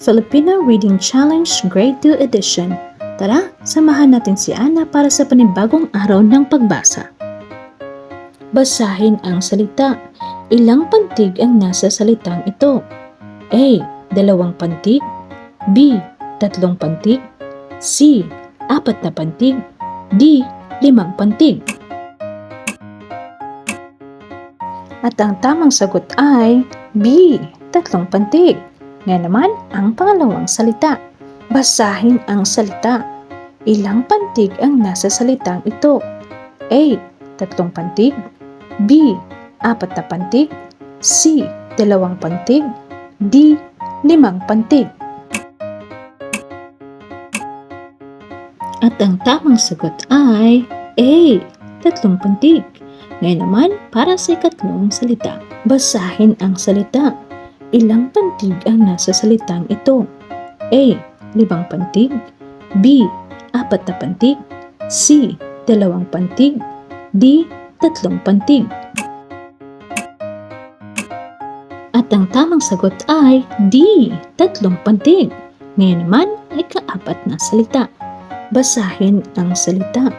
Filipino Reading Challenge Grade 2 Edition. Tara, samahan natin si Ana para sa panibagong araw ng pagbasa. Basahin ang salita. Ilang pantig ang nasa salitang ito? A. 2 pantig. B. 3 pantig. C. 4 na pantig. D. 5 pantig. At ang tamang sagot ay B. 3 pantig. Ngayon naman ang pangalawang salita. Basahin ang salita. Ilang pantig ang nasa salitang ito? A. 3 pantig. B. 4 na pantig. C. 2 pantig. D. 5 pantig. At ang tamang sagot ay A. 3 pantig. Ngayon naman para sa ikatlong salita. Basahin ang salita. Ilang pantig ang nasa salitang ito? A. 5 pantig. B. 4 na pantig. C. 2 pantig. D. 3 pantig. At ang tamang sagot ay D. 3 pantig. Ngayon naman ay kaapat na salita. Basahin ang salita.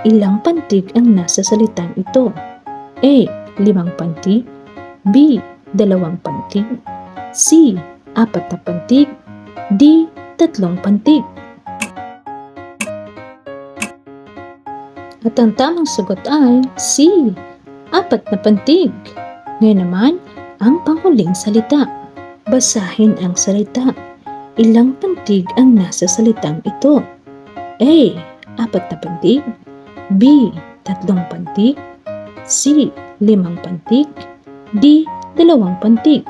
Ilang pantig ang nasa salitang ito? A. 5 pantig. B. 2 pantig. C. 4 na pantig. D. 3 pantig. At ang tamang sagot ay C. 4 na pantig. Ngayon naman, ang panghuling salita. Basahin ang salita. Ilang pantig ang nasa salitang ito? A. 4 na pantig. B. 3 pantig. C. 5 pantig. D. 2 pantig.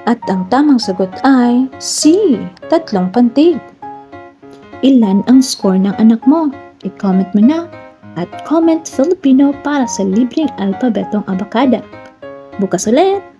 At ang tamang sagot ay C. 3 pantig. Ilan ang score ng anak mo? I-comment mo na at comment Filipino para sa libreng alpabetong abakada. Bukas ulit!